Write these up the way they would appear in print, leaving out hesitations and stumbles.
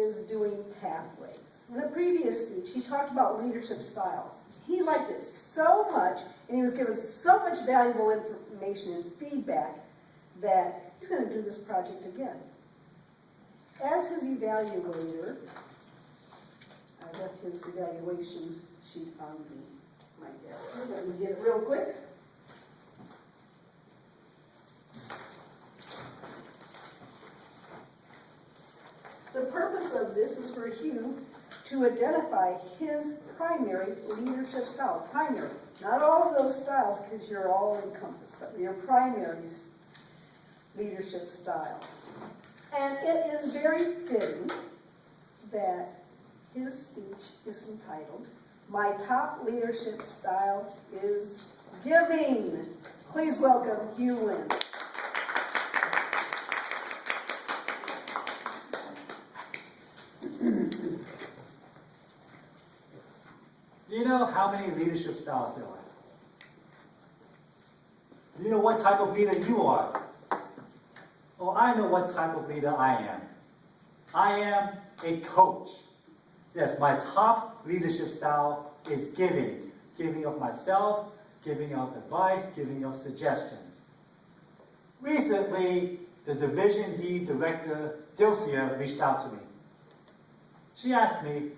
is doing pathways. In a previous speech, he talked about leadership styles. He liked it so much, and he was given so much valuable information and feedback that he's going to do this project again. As his evaluator, I left his evaluation sheet on my desk here. Let me get it real quick. The purpose of this was for Hugh to identify his primary leadership style. Primary. Not all of those styles, because you're all encompassed, but your primary leadership style. And it is very fitting that his speech is entitled, "My Top Leadership Style is Giving." Please welcome Hugh Wynn. Do you know how many leadership styles there are? Do you know what type of leader you are? Oh, I know what type of leader I am. I am a coach. Yes, my top leadership style is giving. Giving of myself, giving of advice, giving of suggestions. Recently, the Division D Director, Dilcia, reached out to me. She asked me,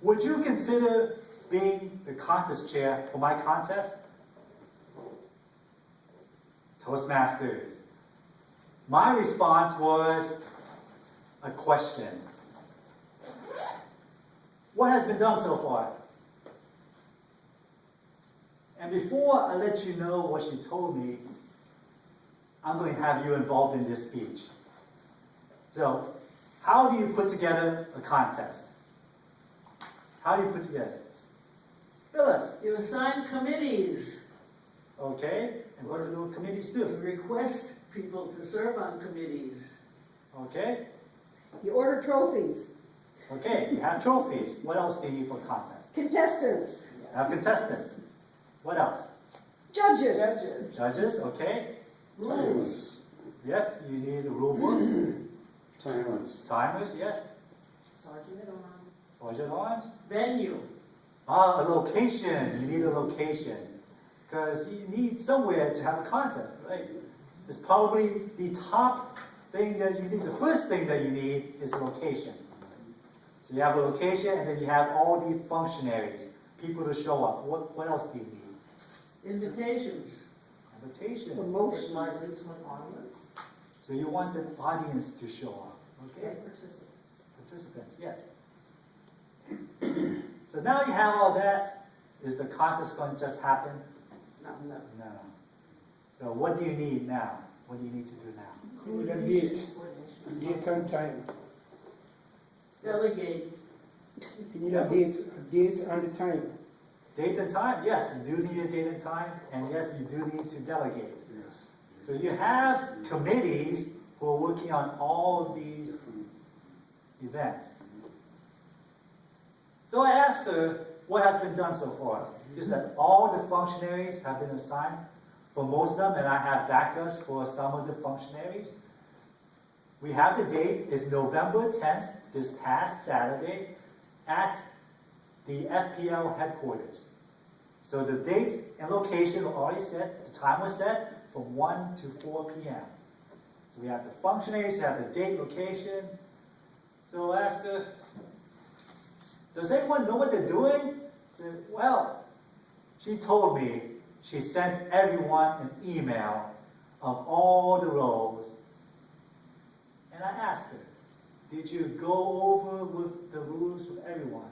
would you consider being the contest chair for my contest? Toastmasters. My response was a question. What has been done so far? And before I let you know what she told me, I'm going to have you involved in this speech. So, how do you put together a contest? How do you put together? Phyllis. You assign committees. Okay, and what do the committees You do? request people to serve on committees. Okay, You order trophies. okay, you have trophies. What else do you need for a contest? Contestants. You have contestants. What else? Judges. Judges, okay. Rules. Yes, you need a rule book. Timers. Timers, yes. Sergeant at Arms. Sergeant Arms. Venue. Ah, a location. You need a location. Because you need somewhere to have a contest, right? It's probably the top thing that you need. The first thing that you need is a location. So you have a location, and then you have all the functionaries, people to show up. What else do you need? Invitations. Invitation. Promotion. audience So you want an audience to show up, okay? and participants. Participants, yes. So now you have all that. Is the contest going to just happen? No. No. So what do you need now? What do you need to do now? You need a date. Date and time. Delegate. You need a date and the time. Date and time, yes, you do need a date and time, and yes, you do need to delegate. Yes. So you have committees who are working on all of these events. So I asked her what has been done so far. She said all the functionaries have been assigned for most of them, and I have backups for some of the functionaries. We have the date, it's November 10th, this past Saturday, at the FPL headquarters. So the date and location were already set, the time was set from 1 to 4 p.m. So we have the functionaries, we have the date, location. So I asked her, does everyone know what they're doing? She said, well, she told me she sent everyone an email of all the roles. And I asked her, did you go over with the rules with everyone?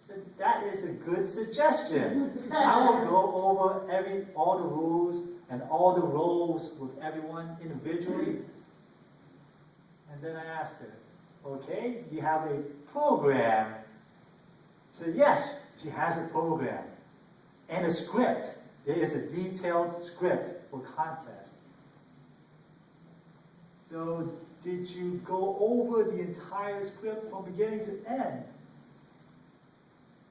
She said, that is a good suggestion. I will go over all the rules and all the roles with everyone individually. And then I asked her, okay, do you have a program? She said, yes, she has a program and a script. There is a detailed script for contest. So did you go over the entire script from beginning to end?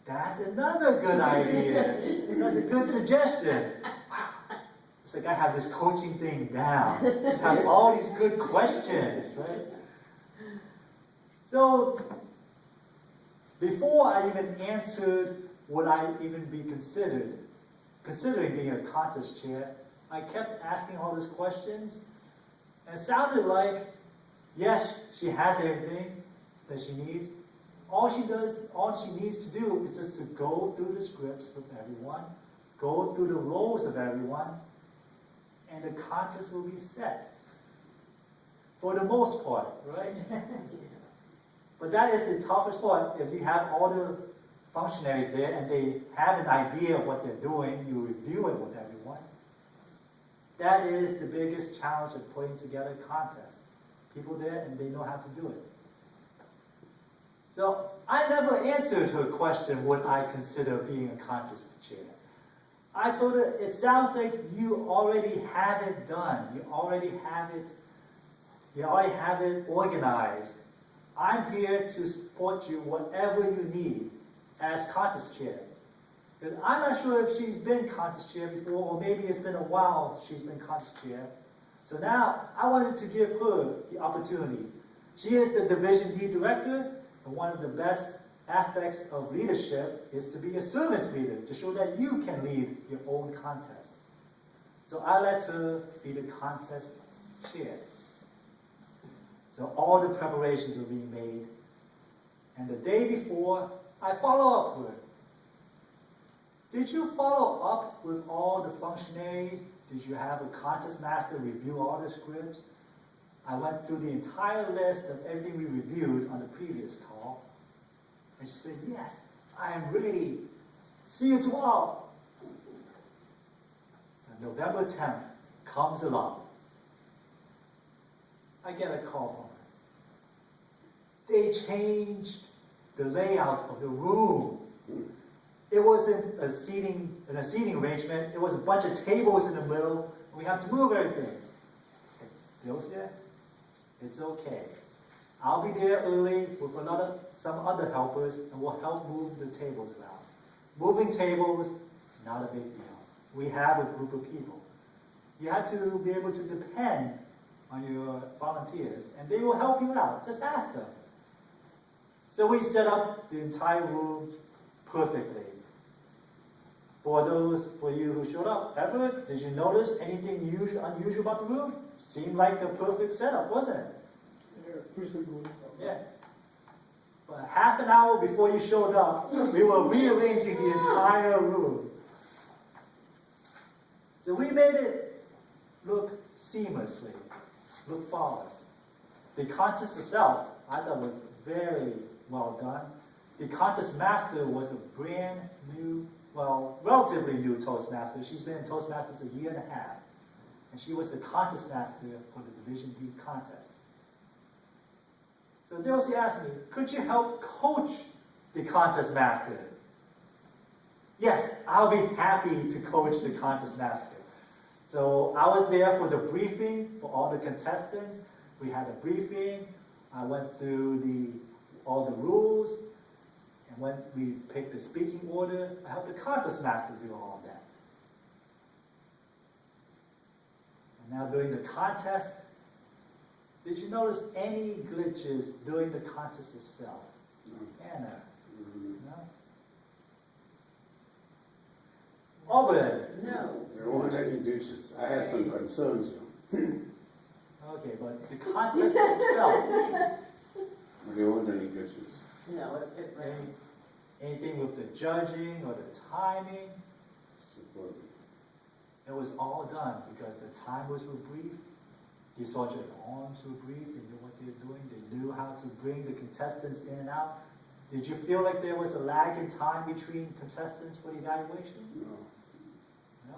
That's another good idea. That's a good suggestion. Wow. It's like I have this coaching thing down. I have all these good questions, right? So, before I even answered would I even be considering being a contest chair, I kept asking all these questions, and it sounded like, yes, she has everything that she needs. All she needs to do is just to go through the scripts with everyone, go through the roles of everyone, and the contest will be set. For the most part, right? But that is the toughest part. If you have all the functionaries there and they have an idea of what they're doing, you review it with everyone. That is the biggest challenge of putting together a contest. People there and they know how to do it. So I never answered her question, would I consider being a contest chair? I told her, it sounds like you already have it done. You already have it organized. I'm here to support you whatever you need as contest chair. Because I'm not sure if she's been contest chair before, or maybe it's been a while she's been contest chair. So now I wanted to give her the opportunity. She is the Division D director, and one of the best aspects of leadership is to be a servant leader, to show that you can lead your own contest. So I let her be the contest chair. So all the preparations were being made. And the day before, I follow up with her. Did you follow up with all the functionaries? Did you have a contest master review all the scripts? I went through the entire list of everything we reviewed on the previous call. And she said, yes, I am ready. See you tomorrow. So November 10th comes along. I get a call from her. They changed the layout of the room. It wasn't a seating arrangement. It was a bunch of tables in the middle. And we have to move everything. I said, Bill's here? It's okay. I'll be there early with some other helpers, and we'll help move the tables around. Moving tables, not a big deal. We have a group of people. You have to be able to depend on your volunteers, and they will help you out. Just ask them. So we set up the entire room perfectly. For you who showed up, Everett, did you notice anything unusual about the room? Seemed like the perfect setup, wasn't it? Yeah, crystal good. Yeah. But half an hour before you showed up, we were rearranging the entire room. So we made it look seamlessly, look flawless. The contest itself, I thought was very well done. The contest master was a brand new, relatively new Toastmaster. She's been in Toastmasters a year and a half. And she was the contest master for the Division D contest. So Dilsey asked me, could you help coach the contest master? Yes, I'll be happy to coach the contest master. So I was there for the briefing for all the contestants. We had a briefing. I went through all the rules. And when we picked the speaking order, I helped the contest master do all of that. And now during the contest, did you notice any glitches during the contest itself? Anna? No? Auburn? No. There weren't any ditches. I had some concerns. Okay, but the contest itself, There weren't any ditches. No, it ran. anything with the judging or the timing, Superb. it was all done because the time was brief. The sergeant arms were brief. They knew what they were doing. They knew how to bring the contestants in and out. Did you feel like there was a lag in time between contestants for the evaluation? No. No.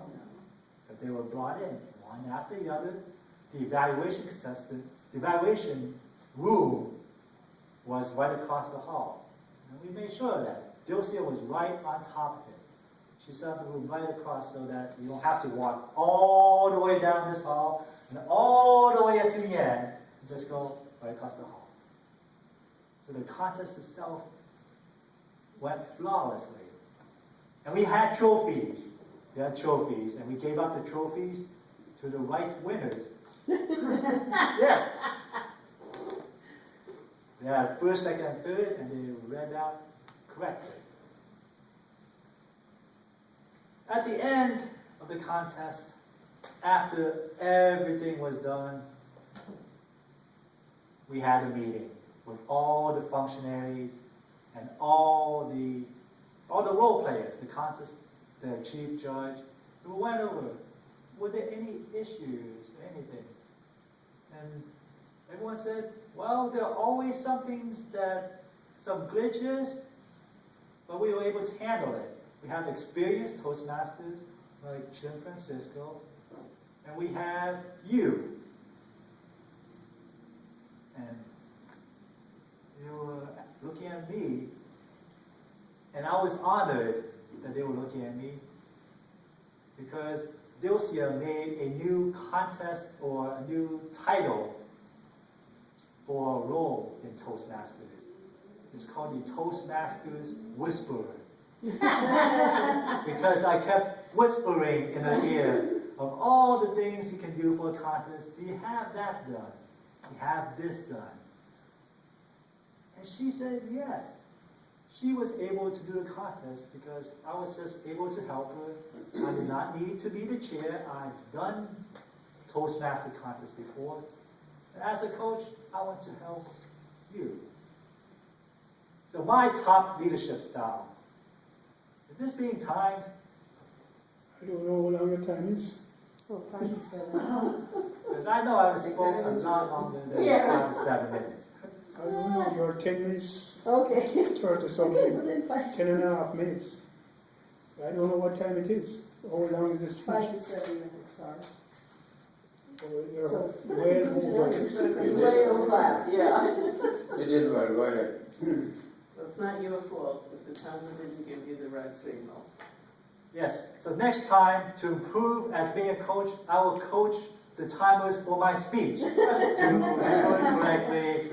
Because they were brought in one after the other. The evaluation room was right across the hall. And we made sure of that. Dilcia was right on top of it. She set up the room right across so that you don't have to walk all the way down this hall and all the way up to the end and just go right across the hall. So the contest itself went flawlessly. And we had trophies. We had trophies, and we gave out the trophies to the right winners. Yes. They had first, second, and third, and they read out correctly. At the end of the contest, after everything was done, we had a meeting with all the functionaries and all the role players, the contest, the chief judge. We went over, were there any issues, anything? And everyone said, well, there are always some things some glitches, but we were able to handle it. We have experienced Toastmasters like Jim Francisco, and we have you. And you were looking at me, and I was honored that they were looking at me, because Dilcia made a new contest or a new title for a role in Toastmasters. It's called the Toastmasters Whisperer. Because I kept whispering in her ear of all the things you can do for a contest. Do you have that done? Do you have this done? And she said yes. She was able to do the contest because I was just able to help her. I did not need to be the chair. I've done Toastmaster contests before. And as a coach, I want to help you. So my top leadership style. Is this being timed? I don't know how long your time is. Oh, 5 to 7. Because I know I was spoken a lot longer than 5 to 7 minutes. I don't know, you're 10 minutes, Okay. 30 Okay, something, well then 10 and a half minutes. I don't know what time it is. How long is this speech? 5 to 7 minutes, sorry. Oh, you're So- well over it. Way over, yeah. It didn't matter, go ahead. It's not your fault if the timer didn't give you the right signal. Yes, so next time, to improve as being a coach, I will coach the timers for my speech to record it correctly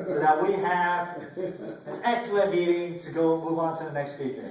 so that we have an excellent meeting to go move on to the next speaker.